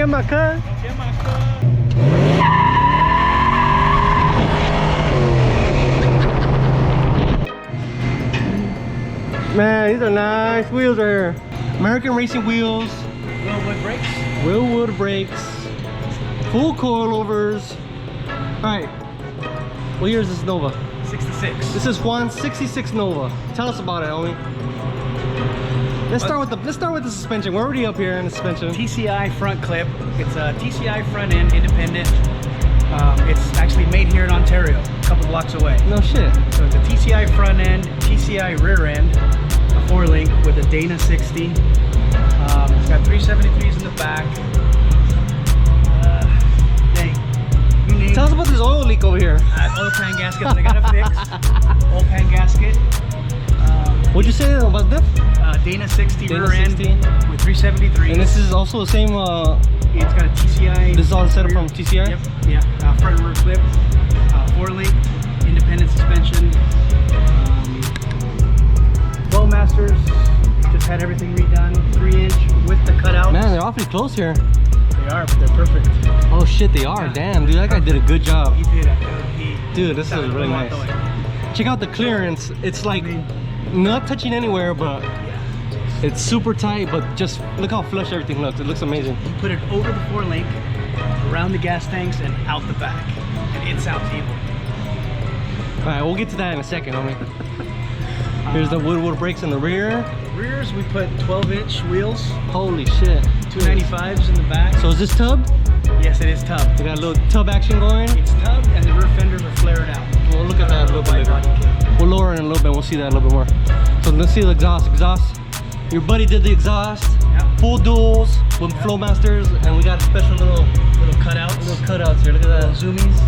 get my cut. Don't get my cut. Man, these are nice wheels right here. American racing wheels. Willwood brakes. Willwood brakes. Full coilovers. Alright. What year is this Nova? 66. This is Juan's 66 Nova. Tell us about it, homie. Let's start with the suspension. We're already up here in the suspension. TCI front clip. It's a TCI front end, independent. It's actually made here in Ontario, a couple blocks away. No shit. So it's a TCI front end, TCI rear end, a 4-link with a Dana 60. It's got 373s in the back. Dang. You name Tell us about this oil leak over here. oil pan gasket that I gotta fix. Oil pan gasket. What'd you say about this? Dana 60 Dana rear 60. end with 373s. And this is also the same. It's got a TCI. This is all set up rear, from TCI? Yep. Yeah. Front and rear clip. 4-link, independent suspension. Flowmasters. Just had everything redone. 3-inch with the cutout. Man, they're awfully close here. They are, but they're perfect. Oh shit, they are. Yeah. Damn, dude, that guy did a good job. He did it. Dude, this is really nice. Check out the clearance. It's like not touching anywhere, but it's super tight. But just look how flush everything looks. It looks amazing. You put it over the 4-link, around the gas tanks, and out the back. And it sounds evil. All right, we'll get to that in a second, homie. Here's the wood brakes in the rear. Rears, we put 12-inch wheels. Holy shit. 295s in the back. So is this tub? Yes, it is tub. We got a little tub action going. It's tub, and the rear fenders are flared out. We'll look at that a little bit later. We'll lower it in a little bit. We'll see that a little bit more. So let's see the exhaust. Your buddy did the exhaust. Yep. Full duals with Flowmasters, and we got a special little cutouts. here. Look at that. Zoomies.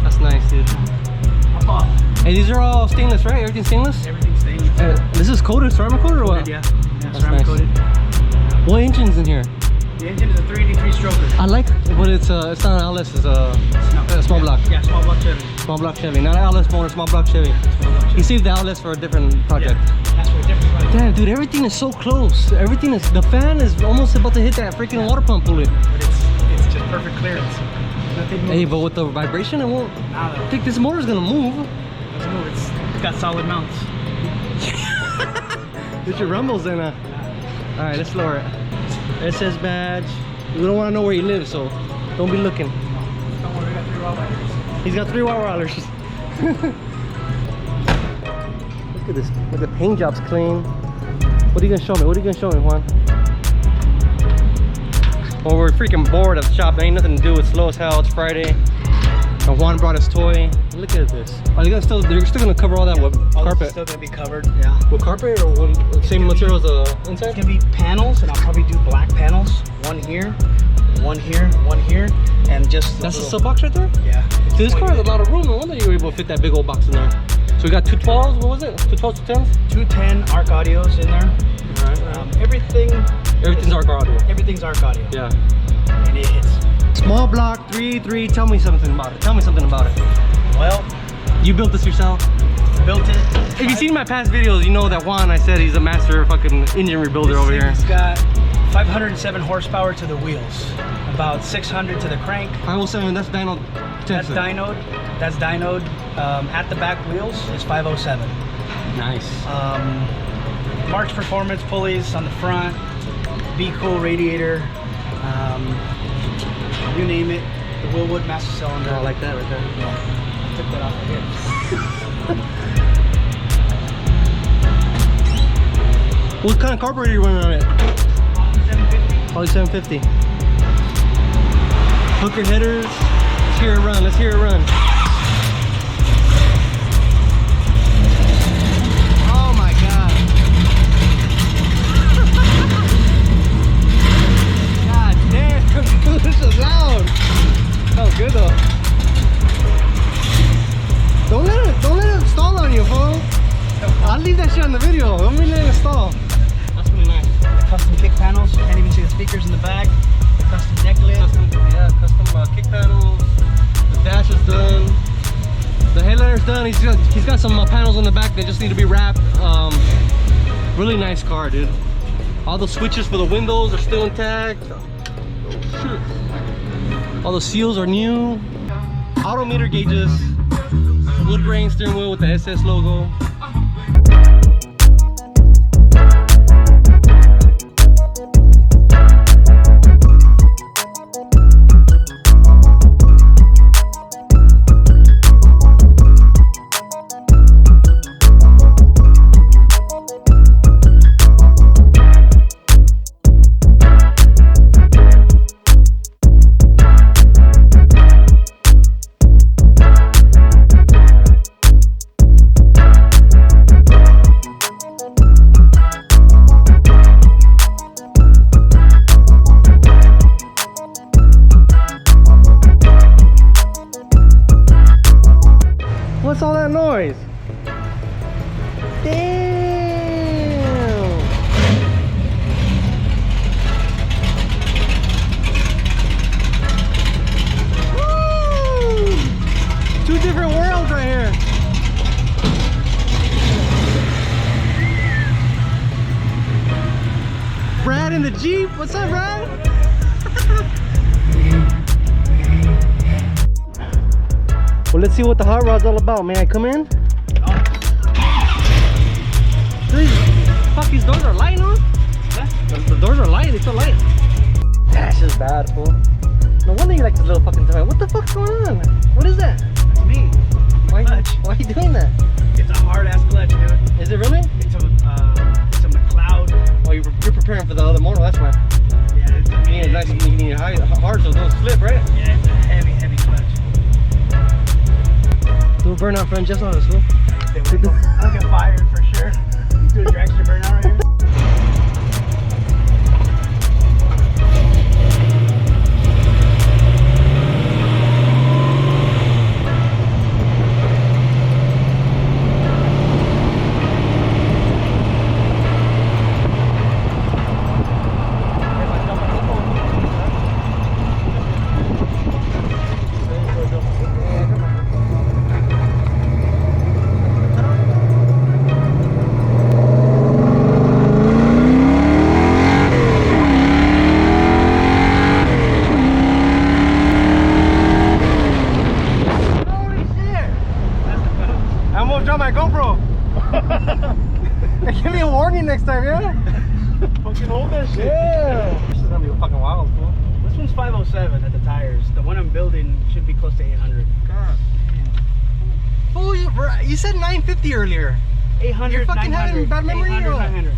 That's nice, dude. Hey, these are all stainless, right? Everything's stainless? Everything's stainless. This is coated, ceramic coated or what? Yeah, That's ceramic nice. coated. What engine's in here? The engine is a 383 stroker. I like it, but it's not an LS, it's a small block. Yeah, small block Chevy. Small block Chevy, not an LS motor, small block Chevy. He saved the LS for a different project. Yeah, that's for a different project. Damn, dude, everything is so close. Everything is, the fan is almost about to hit that freaking water pump bullet. But it's just perfect clearance. Nothing moves. Hey, but with the vibration, it won't. I think this motor's gonna move. It doesn't move. It's got solid mounts. There's your rumbles in it. All right, let's lower it. It says badge. We don't want to know where he lives, so don't be looking. Don't worry, we got 3 Rottweilers. He's got 3 Rottweilers. Look at this. Look, the paint job's clean. What are you gonna show me? What are you gonna show me, Juan? Well, we're freaking bored at the shop. There ain't nothing to do. It's slow as hell. It's Friday. And Juan brought his toy. Look at this. Are they gonna they're still gonna cover all that with carpet? It's still gonna be covered. Yeah. With carpet or same material as the inside? It's gonna be panels, and I'll probably do black panels. One here, one here, one here, and just. That's the sub box right there? Yeah. So this car has a lot of room. No wonder you were able to fit that big old box in there. So we got 2 12s. What was it? 2 12s, 2 10s? 210 ARC audios in there. Alright. Everything's ARC audio. Everything's ARC audio. Yeah. And it hits. Small block 383. Tell me something about it. Tell me something about it. Well, You built this yourself? Built it. If you've seen my past videos, you know that Juan, I said he's a master fucking engine rebuilder over here. It's got 507 horsepower to the wheels, about 600 to the crank. 507, that's dyno. That's dynoed. That's dynoed. At the back wheels is 507. Nice. March Performance pulleys on the front. Be Cool radiator. You name it. The Willwood master cylinder. Oh, I like that right there. Yeah. I took that off of here. What kind of carburetor are you running on it? 750. Probably 750. Hook your headers. Let's hear it run. Let's hear it run. Oh my god. God damn, dude, this is loud. That was good though. Don't let it stall on you, fool. I'll leave that shit on the video. Don't let it stall. That's really nice. Custom kick panels. You can't even see the speakers in the back. Custom deck lid. Custom kick panels. The dash is done. The headliner's done. He's got some panels on the back that just need to be wrapped. Really nice car, dude. All the switches for the windows are still intact. shit. All the seals are new. Odometer gauges. Wood grain steering wheel with the SS logo. What's all that noise? Damn! Woo! Two different worlds right here. Brad in the Jeep. What's up, Brad? Well, let's see what the hot rod's all about. May I come in? Fuck, these doors are light, no? The doors are light, it's so light. That's just bad, fool. No wonder you like this little fucking toy. What the fuck's going on? What is that? That's me. Why are you doing that? It's a hard ass clutch, dude. Is it really? It's a McLeod. Oh, you're preparing for the other motor, that's why. Yeah, it's You need a nice, you need hard so those flip, right? Yeah, it's a heavy clutch. Do a burnout for just on us, fool. I'll get fired for sure. Do a dragster burnout right here. My GoPro. Give me a warning next time, yeah? Fucking hold that shit. Yeah. This is gonna be fucking wild, fool. This one's 507 at the tires. The one I'm building should be close to 800. God damn. Fool, you said 950 earlier. 800, You're fucking 900, having bad memory, 800, or what? 900.